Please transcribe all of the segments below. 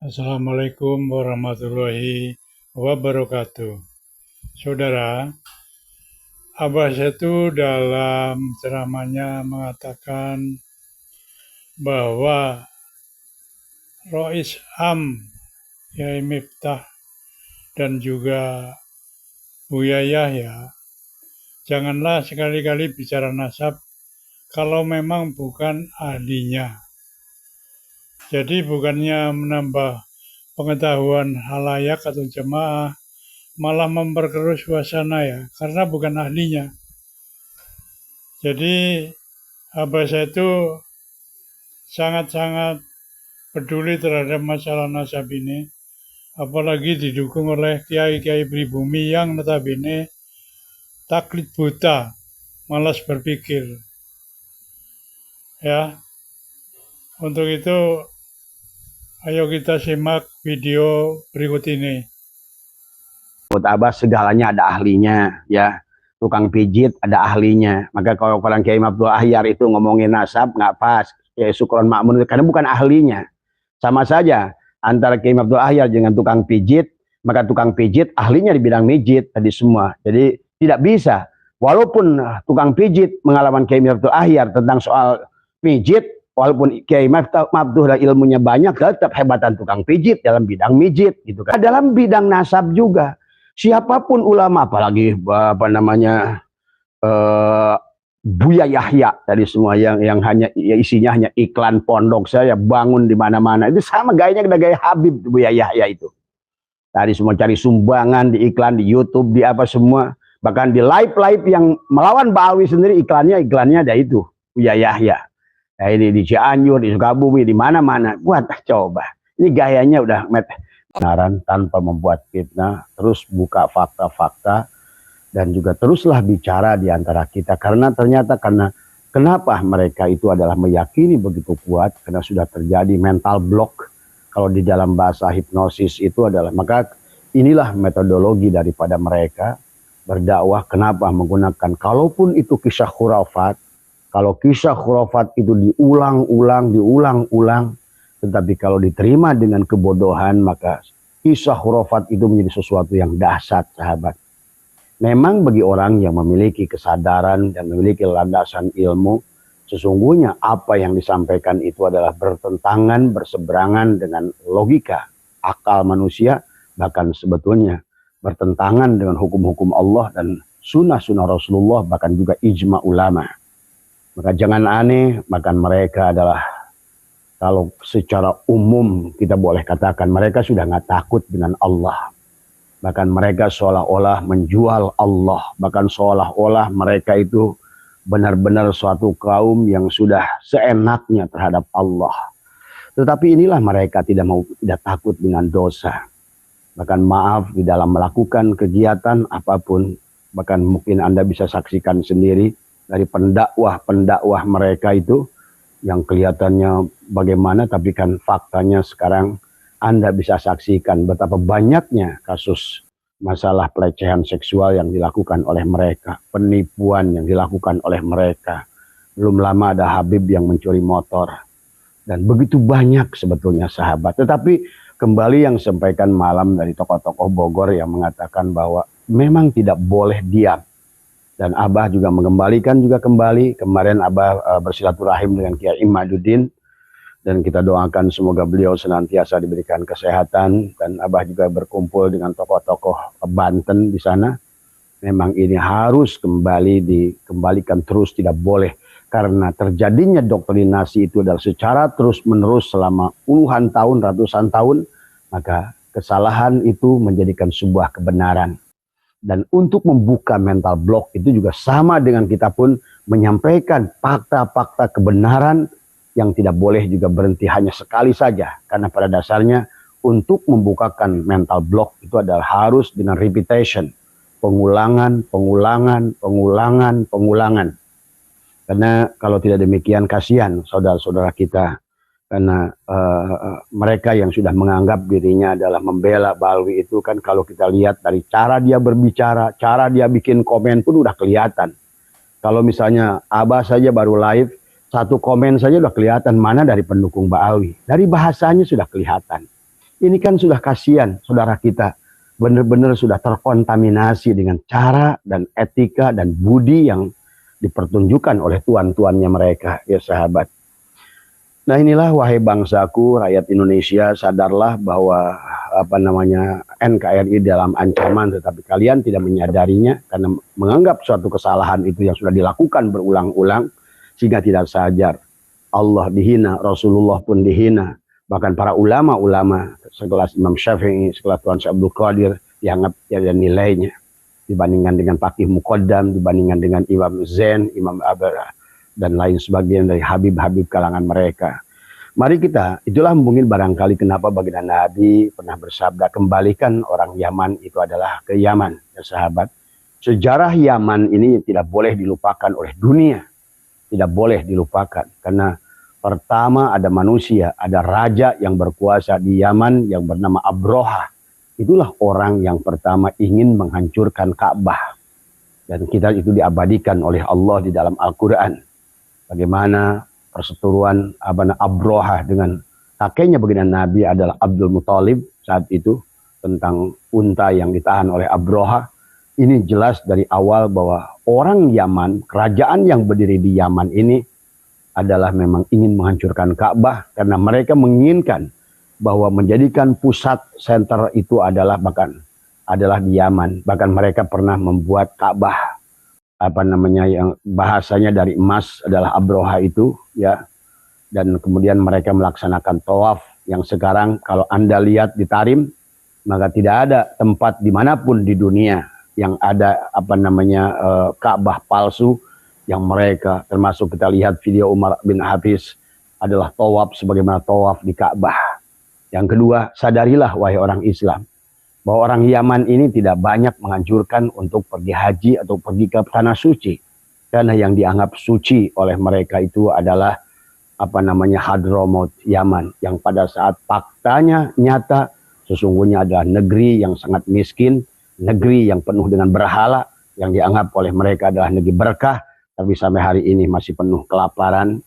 Assalamualaikum warahmatullahi wabarakatuh. Saudara, Abbas itu dalam ceramahnya mengatakan bahwa Rois Am, Yai Miftah, dan juga Buya Yahya, janganlah sekali-kali bicara nasab kalau memang bukan ahlinya. Jadi bukannya menambah pengetahuan halayak atau jemaah, malah memperkeruh suasana ya, karena bukan ahlinya. Jadi Abbas itu sangat-sangat peduli terhadap masalah nasab ini, apalagi didukung oleh kiai-kiai pribumi yang notabene taklid buta, malas berpikir. Ya, untuk itu ayo kita simak video berikut ini. Menurut Abbas segalanya ada ahlinya, ya. Tukang pijit ada ahlinya. Maka kalau orang Kiai Abdul Ahyar itu ngomongin nasab nggak pas. Kiai Sukron Makmun karena bukan ahlinya. Sama saja antara Kiai Abdul Ahyar dengan tukang pijit, maka tukang pijit ahlinya di bidang mijit tadi semua. Jadi tidak bisa. Walaupun tukang pijit pengalaman Kiai Abdul Ahyar tentang soal pijit, walaupun Kiai Abdul ilmunya banyak, tetap hebatan tukang pijit dalam bidang mijit gitu kan. Dalam bidang nasab juga. Siapapun ulama, apalagi Buya Yahya tadi semua yang hanya isinya hanya iklan pondok saya bangun di mana-mana, itu sama gayanya gaya Habib Buya Yahya itu. Tadi semua cari sumbangan di iklan di YouTube di apa semua, bahkan di live yang melawan Ba'alwi sendiri iklannya ada itu Buya Yahya. Nah, ini di Cianjur, di Sukabumi, di mana-mana. Buat coba. Ini gayanya udah kebenaran tanpa membuat fitnah, terus buka fakta-fakta, dan juga teruslah bicara di antara kita. Karena ternyata kenapa mereka itu adalah meyakini begitu kuat, karena sudah terjadi mental block. Kalau di dalam bahasa hipnosis itu adalah, maka inilah metodologi daripada mereka berdakwah. Kenapa menggunakan, kalaupun itu kisah khurafat, kalau kisah khurafat itu diulang-ulang, tetapi kalau diterima dengan kebodohan, maka kisah khurafat itu menjadi sesuatu yang dahsyat, sahabat. Memang bagi orang yang memiliki kesadaran dan memiliki landasan ilmu, sesungguhnya apa yang disampaikan itu adalah bertentangan, berseberangan dengan logika, akal manusia, bahkan sebetulnya bertentangan dengan hukum-hukum Allah dan sunnah-sunnah Rasulullah, bahkan juga ijma ulama. Maka jangan aneh, bahkan mereka adalah, kalau secara umum kita boleh katakan, mereka sudah nggak takut dengan Allah. Bahkan mereka seolah-olah menjual Allah. Bahkan seolah-olah mereka itu benar-benar suatu kaum yang sudah seenaknya terhadap Allah. Tetapi inilah mereka tidak takut dengan dosa. Bahkan maaf di dalam melakukan kegiatan apapun. Bahkan mungkin Anda bisa saksikan sendiri dari pendakwah mereka itu, yang kelihatannya bagaimana, tapi kan faktanya sekarang Anda bisa saksikan betapa banyaknya kasus masalah pelecehan seksual yang dilakukan oleh mereka, penipuan yang dilakukan oleh mereka. Belum lama ada Habib yang mencuri motor. Dan begitu banyak sebetulnya, sahabat. Tetapi kembali yang sampaikan malam dari tokoh-tokoh Bogor yang mengatakan bahwa memang tidak boleh diam. Dan Abah juga mengembalikan kembali. Kemarin Abah bersilaturahim dengan Kiai Imaduddin. Dan kita doakan semoga beliau senantiasa diberikan kesehatan. Dan Abah juga berkumpul dengan tokoh-tokoh Banten di sana. Memang ini harus dikembalikan terus, tidak boleh. Karena terjadinya doktrinasi itu adalah secara terus-menerus selama puluhan tahun, ratusan tahun. Maka kesalahan itu menjadikan sebuah kebenaran. Dan untuk membuka mental block itu juga sama dengan kita pun menyampaikan fakta-fakta kebenaran yang tidak boleh juga berhenti hanya sekali saja. Karena pada dasarnya untuk membukakan mental block itu adalah harus dengan repetition. Pengulangan. Karena kalau tidak demikian kasihan saudara-saudara kita. Karena mereka yang sudah menganggap dirinya adalah membela Ba'alwi itu kan, kalau kita lihat dari cara dia berbicara, cara dia bikin komen pun udah kelihatan. Kalau misalnya Abah saja baru live, satu komen saja udah kelihatan mana dari pendukung Ba'alwi. Dari bahasanya sudah kelihatan. Ini kan sudah kasihan saudara kita, benar-benar sudah terkontaminasi dengan cara dan etika dan budi yang dipertunjukkan oleh tuan-tuannya mereka, ya sahabat. Nah inilah wahai bangsaku, rakyat Indonesia, sadarlah bahwa NKRI dalam ancaman, tetapi kalian tidak menyadarinya karena menganggap suatu kesalahan itu yang sudah dilakukan berulang-ulang sehingga tidak sadar. Allah dihina, Rasulullah pun dihina, bahkan para ulama-ulama sekelas Imam Syafi'i, sekelas Tuan Syekh Abdul Qadir dianggap tiada nilainya dibandingkan dengan Faqih Muqaddam, dibandingkan dengan Imam Zain, Imam Abara, dan lain sebagainya dari Habib-Habib kalangan mereka. Mari kita, itulah mungkin barangkali kenapa baginda Nabi pernah bersabda, kembalikan orang Yaman itu adalah ke Yaman, ya sahabat. Sejarah Yaman ini tidak boleh dilupakan oleh dunia, tidak boleh dilupakan. Karena pertama ada manusia, ada raja yang berkuasa di Yaman yang bernama Abroha. Itulah orang yang pertama ingin menghancurkan Ka'bah. Dan kita itu diabadikan oleh Allah di dalam Al-Quran. Bagaimana perseteruan Abroha dengan kakeknya baginda Nabi adalah Abdul Muthalib saat itu, tentang unta yang ditahan oleh Abroha. Ini jelas dari awal bahwa orang Yaman, kerajaan yang berdiri di Yaman ini adalah memang ingin menghancurkan Ka'bah karena mereka menginginkan bahwa menjadikan pusat center itu adalah di Yaman. Bahkan mereka pernah membuat Ka'bah yang bahasanya dari emas adalah Abroha itu, ya. Dan kemudian mereka melaksanakan tawaf yang sekarang kalau Anda lihat di Tarim, maka tidak ada tempat dimanapun di dunia yang ada Ka'bah palsu yang mereka, termasuk kita lihat video Umar bin Hafiz adalah tawaf sebagaimana tawaf di Ka'bah. Yang kedua, sadarilah wahai orang Islam bahwa orang Yaman ini tidak banyak menganjurkan untuk pergi haji atau pergi ke tanah suci. Karena yang dianggap suci oleh mereka itu adalah Hadramaut Yaman. Yang pada saat faktanya nyata sesungguhnya adalah negeri yang sangat miskin, negeri yang penuh dengan berhala, yang dianggap oleh mereka adalah negeri berkah, tapi sampai hari ini masih penuh kelaparan.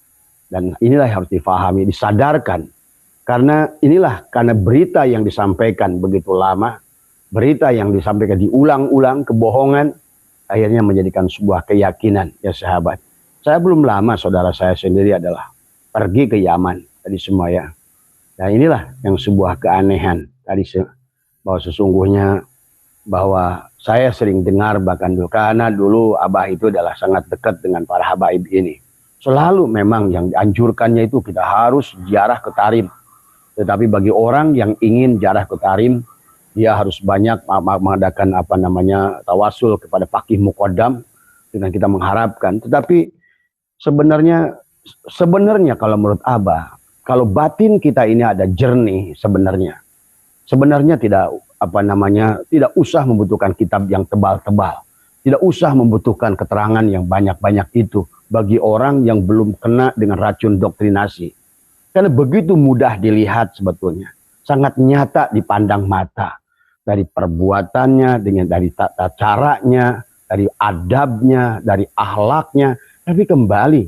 Dan inilah yang harus difahami, disadarkan. Karena berita yang disampaikan begitu lama, berita yang disampaikan diulang-ulang, kebohongan, akhirnya menjadikan sebuah keyakinan, ya sahabat. Saya belum lama, saudara saya sendiri adalah pergi ke Yaman tadi semua, ya. Nah inilah yang sebuah keanehan tadi, bahwa sesungguhnya bahwa saya sering dengar bahkan dulu, karena dulu Abah itu adalah sangat dekat dengan para habaib ini. Selalu memang yang dianjurkannya itu kita harus ziarah ke Tarim. Tetapi bagi orang yang ingin ziarah ke Tarim, dia harus banyak mengadakan tawasul kepada Faqih Muqaddam dengan kita mengharapkan. Tetapi sebenarnya kalau menurut Abah, kalau batin kita ini ada jernih sebenarnya tidak tidak usah membutuhkan kitab yang tebal-tebal, tidak usah membutuhkan keterangan yang banyak-banyak itu bagi orang yang belum kena dengan racun doktrinasi. Karena begitu mudah dilihat sebetulnya, sangat nyata dipandang mata. Dari perbuatannya, dari tata caranya, dari adabnya, dari akhlaknya. Tapi kembali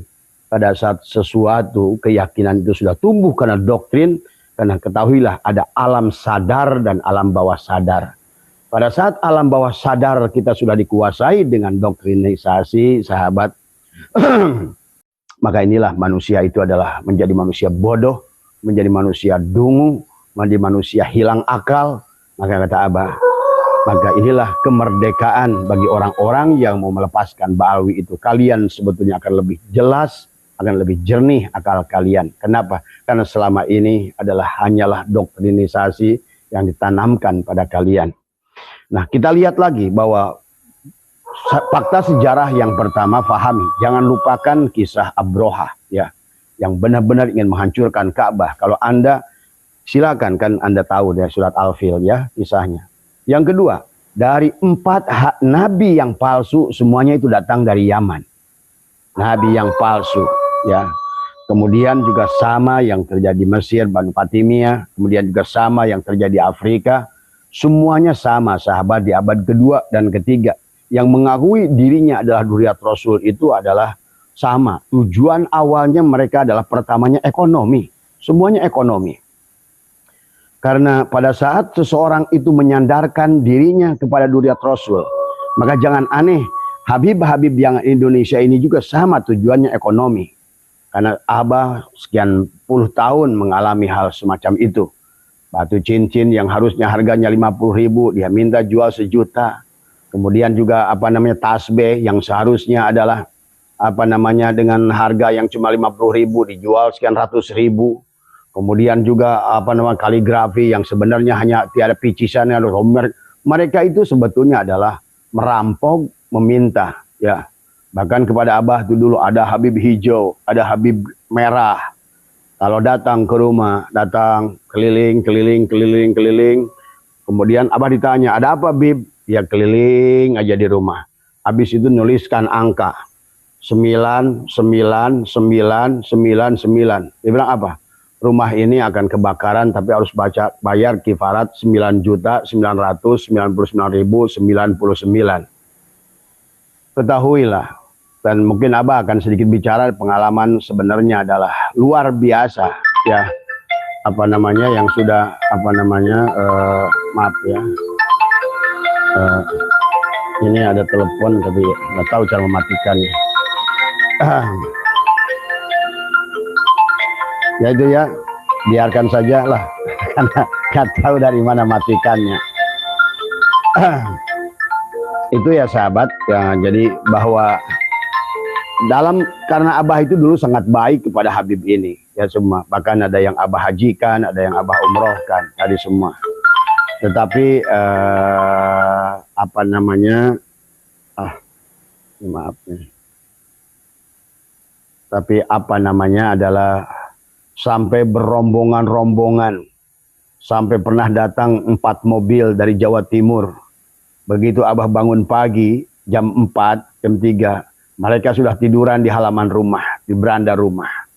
pada saat sesuatu keyakinan itu sudah tumbuh karena doktrin, karena ketahuilah ada alam sadar dan alam bawah sadar. Pada saat alam bawah sadar kita sudah dikuasai dengan doktrinisasi, sahabat, maka inilah manusia itu adalah menjadi manusia bodoh, menjadi manusia dungu, menjadi manusia hilang akal. Maka kata Abah, maka inilah kemerdekaan bagi orang-orang yang mau melepaskan Ba'alwi itu. Kalian sebetulnya akan lebih jelas, akan lebih jernih akal kalian. Kenapa? Karena selama ini hanyalah doktrinisasi yang ditanamkan pada kalian. Nah, kita lihat lagi bahwa fakta sejarah yang pertama, pahami, jangan lupakan kisah Abroha, ya, yang benar-benar ingin menghancurkan Ka'bah. Kalau Anda silakan, kan Anda tahu dari surat Al-Fil, ya, kisahnya. Yang kedua, dari 4 nabi yang palsu semuanya itu datang dari Yaman. Nabi yang palsu, ya. Kemudian juga sama yang terjadi di Mesir, Banu Fatimiyah, kemudian juga sama yang terjadi di Afrika. Semuanya sama, sahabat, di abad kedua dan ketiga. Yang mengakui dirinya adalah Dzurriyyat Rasul itu adalah sama. Tujuan awalnya mereka adalah pertamanya ekonomi. Semuanya ekonomi. Karena pada saat seseorang itu menyandarkan dirinya kepada Duriat Rasul, maka jangan aneh, Habib-Habib yang Indonesia ini juga sama tujuannya ekonomi. Karena Abah sekian puluh tahun mengalami hal semacam itu. Batu cincin yang harusnya harganya 50.000, dia minta jual 1 juta. Kemudian juga tasbih yang seharusnya adalah dengan harga yang cuma 50.000 dijual sekian ratus ribu. Kemudian juga kaligrafi yang sebenarnya hanya tiada picisannya. Mereka itu sebetulnya adalah merampok, meminta, ya. Bahkan kepada Abah itu dulu ada Habib hijau, ada Habib merah. Kalau datang ke rumah, datang keliling. Kemudian Abah ditanya, ada apa Bib? Ya keliling aja di rumah. Habis itu nuliskan angka 99999. Dia bilang apa? Rumah ini akan kebakaran tapi harus bayar kifarat 9.999.099. Ketahuilah, dan mungkin Abah akan sedikit bicara pengalaman sebenarnya adalah luar biasa, ya. Yang sudah maaf ya. Ini ada telepon tapi nggak tahu cara mematikannya. Ya itu ya, biarkan saja lah, karena nggak tahu dari mana matikannya. Itu ya sahabat, ya, jadi bahwa karena Abah itu dulu sangat baik kepada Habib ini, ya semua. Bahkan ada yang Abah hajikan, ada yang Abah umrohkan, tadi semua. Tetapi maaf nih. Tapi adalah sampai berombongan-rombongan, sampai pernah datang 4 mobil dari Jawa Timur. Begitu Abah bangun pagi jam 4, jam 3, mereka sudah tiduran di halaman rumah, di beranda rumah.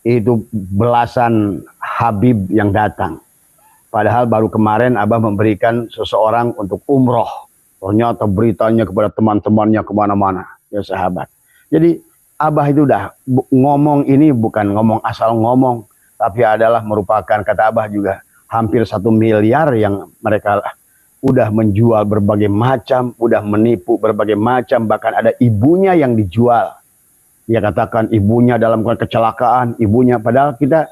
Itu belasan Habib yang datang. Padahal baru kemarin Abah memberikan seseorang untuk umroh. Ternyata beritanya kepada teman-temannya kemana-mana, ya sahabat. Jadi Abah itu udah ngomong ini bukan ngomong asal ngomong, tapi adalah merupakan, kata Abah juga, hampir 1 miliar yang mereka udah menjual berbagai macam, udah menipu berbagai macam, bahkan ada ibunya yang dijual. Dia katakan ibunya dalam kecelakaan, ibunya, padahal kita,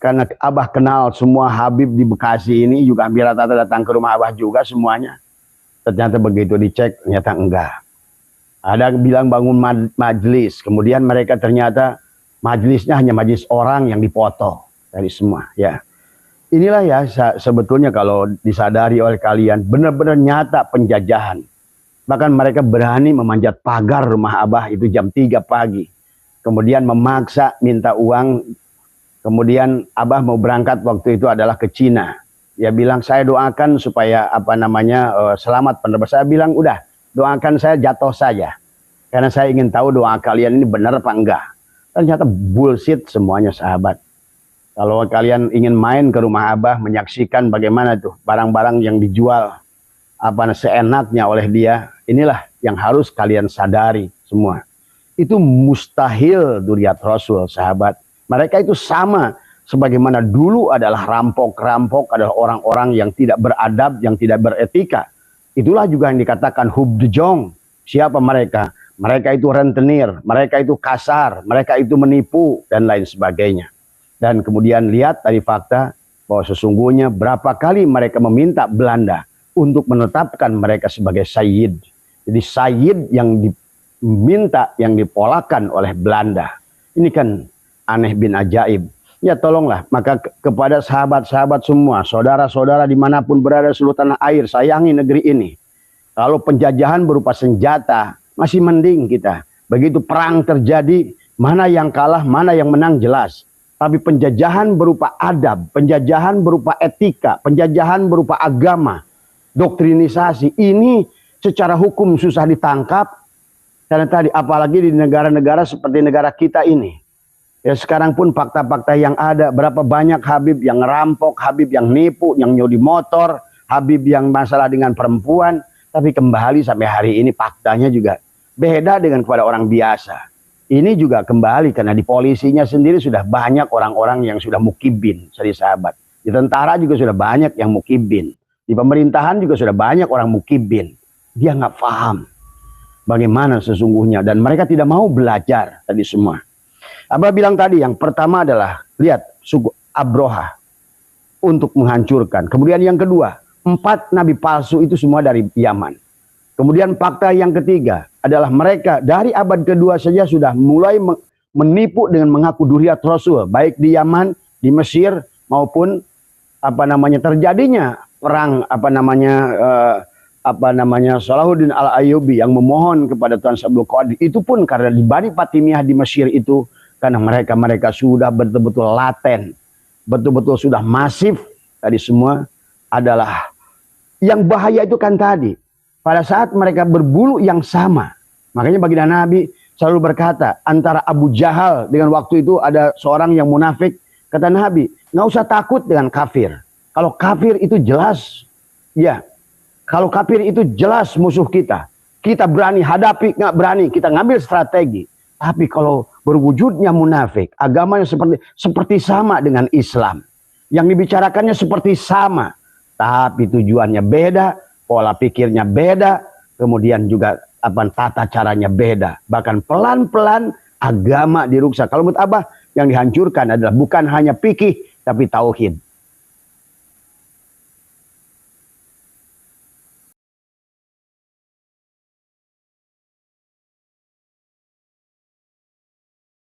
karena Abah kenal semua Habib di Bekasi ini, juga hampir rata-rata datang ke rumah Abah juga semuanya. Ternyata begitu dicek, ternyata enggak. Ada bilang bangun majelis, kemudian mereka ternyata majelisnya hanya majelis orang yang dipoto dari semua, ya. Inilah ya sebetulnya kalau disadari oleh kalian, benar-benar nyata penjajahan. Bahkan mereka berani memanjat pagar rumah Abah itu jam 3 pagi. Kemudian memaksa minta uang. Kemudian Abah mau berangkat waktu itu adalah ke Cina. Dia bilang, saya doakan supaya selamat penerbangan. Saya bilang, udah, doakan saya jatuh saja. Karena saya ingin tahu doa kalian ini benar apa enggak. Ternyata bullshit semuanya sahabat. Kalau kalian ingin main ke rumah Abah, menyaksikan bagaimana tuh barang-barang yang dijual seenaknya oleh dia, inilah yang harus kalian sadari semua. Itu mustahil Duriat Rasul sahabat. Mereka itu sama sebagaimana dulu adalah rampok-rampok, adalah orang-orang yang tidak beradab, yang tidak beretika. Itulah juga yang dikatakan hubdejong. Siapa mereka? Mereka itu rentenir, mereka itu kasar, mereka itu menipu, dan lain sebagainya. Dan kemudian lihat dari fakta bahwa sesungguhnya berapa kali mereka meminta Belanda untuk menetapkan mereka sebagai sayyid. Jadi sayyid yang diminta, yang dipolakan oleh Belanda. Ini kan aneh bin ajaib. Ya tolonglah, maka kepada sahabat-sahabat semua, saudara-saudara dimanapun berada seluruh tanah air, sayangi negeri ini. Kalau penjajahan berupa senjata, masih mending kita. Begitu perang terjadi, mana yang kalah, mana yang menang jelas. Tapi penjajahan berupa adab, penjajahan berupa etika, penjajahan berupa agama, doktrinisasi, ini secara hukum susah ditangkap. Karena tadi, apalagi di negara-negara seperti negara kita ini. Ya sekarang pun fakta-fakta yang ada, berapa banyak Habib yang ngerampok, Habib yang nipu, yang nyuri motor, Habib yang masalah dengan perempuan. Tapi kembali sampai hari ini faktanya juga beda dengan kepada orang biasa. Ini juga kembali karena di polisinya sendiri sudah banyak orang-orang yang sudah mukibin, jadi sahabat. Di tentara juga sudah banyak yang mukibin. Di pemerintahan juga sudah banyak orang mukibin. Dia nggak paham bagaimana sesungguhnya. Dan mereka tidak mau belajar tadi semua. Abah bilang tadi yang pertama adalah, lihat suku Abroha untuk menghancurkan. Kemudian yang kedua, 4 nabi palsu itu semua dari Yaman. Kemudian fakta yang ketiga adalah mereka dari abad kedua saja sudah mulai menipu dengan mengaku Duriat Rasul. Baik di Yaman, di Mesir maupun terjadinya perang Salahuddin Al-Ayyubi yang memohon kepada Tuan Abdul Qadir. Itu pun karena di Bani Fatimiyah di Mesir itu, karena mereka sudah betul-betul laten, betul-betul sudah masif. Tadi semua adalah yang bahaya itu kan tadi pada saat mereka berbulu yang sama. Makanya baginda Nabi selalu berkata, antara Abu Jahal dengan waktu itu ada seorang yang munafik, kata Nabi, nggak usah takut dengan kafir. Kalau kafir itu jelas, ya, kalau kafir itu jelas musuh kita. Kita berani hadapi, nggak berani, kita ngambil strategi. Tapi kalau berwujudnya munafik, agamanya seperti sama dengan Islam. Yang dibicarakannya seperti sama. Tapi tujuannya beda, pola pikirnya beda, kemudian juga tata caranya beda. Bahkan pelan-pelan agama dirusak. Kalau menurut Abah, yang dihancurkan adalah bukan hanya fikih, tapi tauhid.